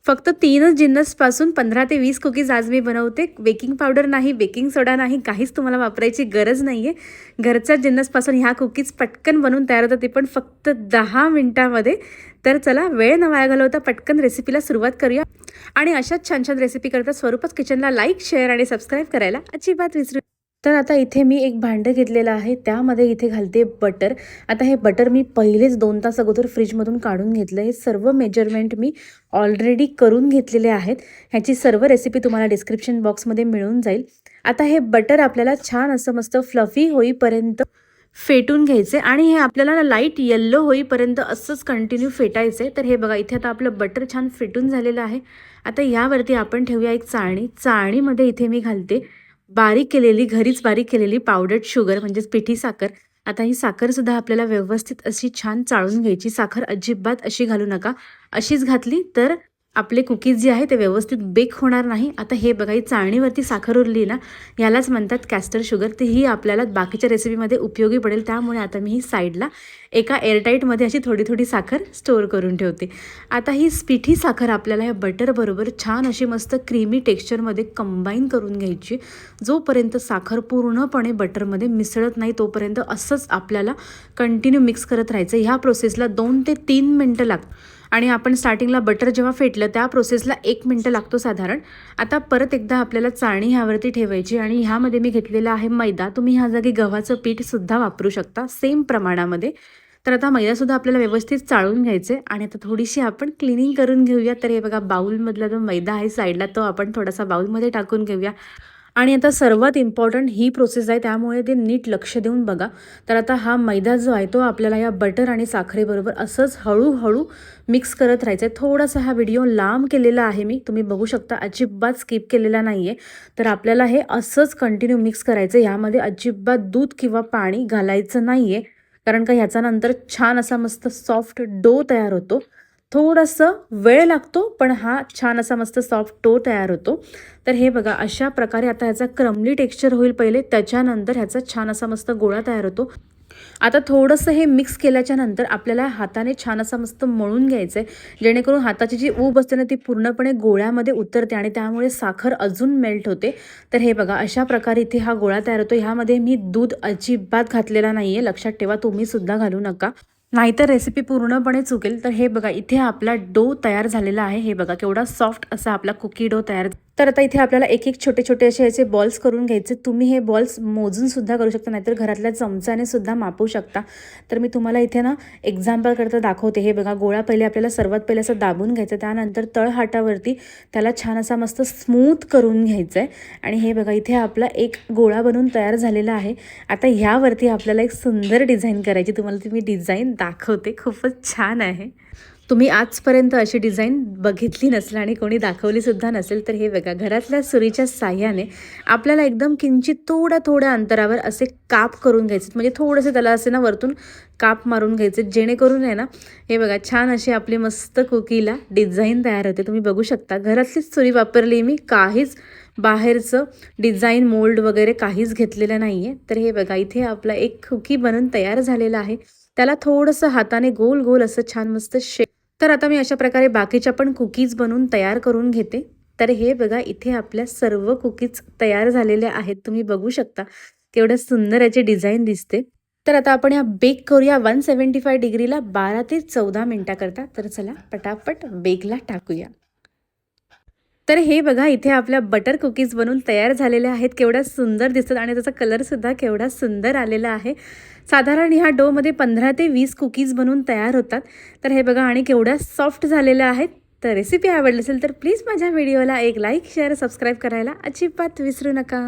फक्त 3च जिन्नसपासून 15 ते 20 कुकीज आज मी बनवते. बेकिंग पावडर नाही, बेकिंग सोडा नाही, काहीच तुम्हाला वापरायची गरज नाही आहे. घरच्या जिन्नसपासून ह्या कुकीज पटकन बनवून तयार होतात, ते पण फक्त 10 मिनिटामध्ये. तर चला वेळ न वाया घालवता पटकन रेसिपीला सुरुवात करूया. आणि अशाच छान छान रेसिपी करता स्वरूपच किचनला लाईक, शेअर आणि सबस्क्राईब करायला अजिबात विसरू. तर आता इथे मी एक भांडं घेतलेलं आहे, त्यामध्ये इथे घालते बटर. आता हे बटर मी पहिलेच 2 तास अगोदर फ्रीजमधून काढून घेतलं. हे सर्व मेजरमेंट मी ऑलरेडी करून घेतलेले आहेत. ह्याची सर्व रेसिपी तुम्हाला डिस्क्रिप्शन बॉक्समध्ये मिळून जाईल. आता हे बटर आपल्याला छान असं मस्त फ्लफी होईपर्यंत फेटून घ्यायचे आणि हे आपल्याला लाईट येल्लो होईपर्यंत असंच कंटिन्यू फेटायचे. तर हे बघा इथे आता आपलं बटर छान फेटून झालेलं आहे. आता यावरती आपण ठेवूया एक चाळणी. चाळणीमध्ये इथे मी घालते घरीच बारीक केलेली पावडर्ड शुगर म्हणजेच पिठी साखर. आता ही साखरसुद्धा आपल्याला व्यवस्थित अशी छान चाळून घ्यायची. साखर अजिबात अशी घालू नका. अशीच घातली तर आपले कुकीज जे आहे ते व्यवस्थित बेक होणार नाही. आता हे बघा ही चाळणीवरती साखर उरली ना, यालाच म्हणतात कॅस्टर शुगर. तर ही आपल्याला बाकीच्या रेसिपीमध्ये उपयोगी पडेल. त्यामुळे आता मी ही साईडला एका एअरटाईटमध्ये अशी थोडी थोडी साखर स्टोअर करून ठेवते. आता ही पिठी साखर आपल्याला या बटरबरोबर छान अशी मस्त क्रीमी टेक्स्चरमध्ये कंबाईन करून घ्यायची. जोपर्यंत साखर पूर्णपणे बटरमध्ये मिसळत नाही तोपर्यंत असंच आपल्याला कंटिन्यू मिक्स करत राहायचं. ह्या प्रोसेसला 2 ते 3 मिनटं लागतात. आणि आपण स्टार्टिंगला बटर जेव्हा फेटलं त्या प्रोसेसला 1 मिनटं लागतो साधारण. आता परत एकदा आपल्याला चाळणी ह्यावरती ठेवायची आणि ह्यामध्ये मी घेतलेला आहे मैदा. तुम्ही ह्या जागी गव्हाचं पीठसुद्धा वापरू शकता सेम प्रमाणामध्ये. तर आता मैदासुद्धा आपल्याला व्यवस्थित चाळून घ्यायचे आणि आता थोडीशी आपण क्लिनिंग करून घेऊया. तर हे बघा बाउलमधला जो मैदा आहे साईडला तो आपण थोडासा बाउलमध्ये टाकून घेऊया. आणि आता सर्वात इम्पॉर्टंट ही प्रोसेस आहे, त्यामुळे ते नीट लक्ष देऊन बघा. तर आता हा मैदा जो आहे तो आपल्याला या बटर आणि साखरेबरोबर असंच हळूहळू मिक्स करत राहायचं आहे. थोडासा हा व्हिडिओ लांब केलेला आहे मी, तुम्ही बघू शकता, अजिबात स्किप केलेला नाही आहे. तर आपल्याला हे असंच कंटिन्यू मिक्स करायचं. यामध्ये अजिबात दूध किंवा पाणी घालायचं नाही आहे, कारण का ह्याचा नंतर छान असा मस्त सॉफ्ट डो तयार होतो. थोडंसं वेळ लागतो पण हा छान असा मस्त सॉफ्ट डो तयार होतो. तर हे बघा अशा प्रकारे आता ह्याचा क्रमली टेक्स्चर होईल पहिले, त्याच्यानंतर ह्याचा छान असा मस्त गोळा तयार होतो. आता थोडंसं हे मिक्स केल्याच्या नंतर आपल्याला हाताने छान असा मस्त मळून घ्यायचं आहे, जेणेकरून हाताची जी ऊब असते ना ती पूर्णपणे गोळ्यामध्ये उतरते आणि त्यामुळे साखर अजून मेल्ट होते. तर हे बघा अशा प्रकारे इथे हा गोळा तयार होतो. ह्यामध्ये मी दूध अजिबात घातलेला नाही आहे, लक्षात ठेवा, तुम्ही सुद्धा घालू नका, नाहीतर रेसिपी पूर्णपणे चुकेल. तर हे बघा इथे आपला डो तयार झालेला आहे. हे बघा केवढा सॉफ्ट असा आपला कुकी डो तयार. तर आता इथे आपल्याला एक एक छोटे छोटे असे याचे बॉल्स करून घ्यायचे. तुम्ही हे बॉल्स मोजून सुद्धा करू शकता, नाहीतर घरातल्या चमच्याने सुद्धा मापू शकता. तर मी तुम्हाला इथे ना एक्झाम्पल करता दाखवते. हे बघा गोळा पहिले आपल्याला सर्वात पहिले असं दाबून घ्यायचं, त्यानंतर तळहाटावरती त्याला छान असा मस्त स्मूथ करून घ्यायचं आहे. आणि हे बघा इथे आपला एक गोळा बनवून तयार झालेला आहे. आता ह्यावरती आपल्याला एक सुंदर डिझाईन करायची. तुम्हाला मी डिझाईन दाखवते, खूपच छान आहे. तुम्ही आजपर्यंत अशी डिझाईन बघितली नसेल आणि कोणी दाखवलीसुद्धा नसेल. तर हे बघा घरातल्या सुरीच्या साह्याने आपल्याला एकदम किंचित थोड्या अंतरावर असे काप करून घ्यायचे. म्हणजे थोडेसे त्याला असे ना वरतून काप मारून घ्यायचे, जेणेकरून आहे ना हे बघा छान अशी आपली मस्त कुकीला डिझाईन तयार होते. तुम्ही बघू शकता घरातलीच सुरी वापरली मी, काहीच बाहेरचं डिझाईन मोल्ड वगैरे काहीच घेतलेलं नाही आहे. तर हे बघा इथे आपला एक कुकी बनून तयार झालेला आहे. त्याला थोडंसं हाताने गोल गोल असं छान मस्त शेप. तर आता मी अशा प्रकारे बाकीच्या पण कुकीज बनवून तयार करून घेते. तर हे बघा इथे आपल्या सर्व कुकीज तयार झालेल्या आहेत. तुम्ही बघू शकता केवढं सुंदर याची डिझाईन दिसते. तर आता आपण या बेक करूया 175 डिग्रीला 12 ते 14 मिनिटाकरता. तर चला पटापट बेकला टाकूया. तर हे बघा इथे आपल्या बटर कुकीज बनून तयार झालेल्या आहेत. केवढ्या सुंदर दिसतात आणि त्याचा कलरसुद्धा केवढा सुंदर आलेला आहे. साधारण ह्या डोमध्ये 15 ते 20 कुकीज बनून तयार होतात. तर हे बघा आणि केवढ्या सॉफ्ट झालेल्या आहेत. तर रेसिपी आवडली असेल तर प्लीज माझ्या व्हिडिओला एक लाईक, शेअर, सबस्क्राईब करायला अजिबात विसरू नका.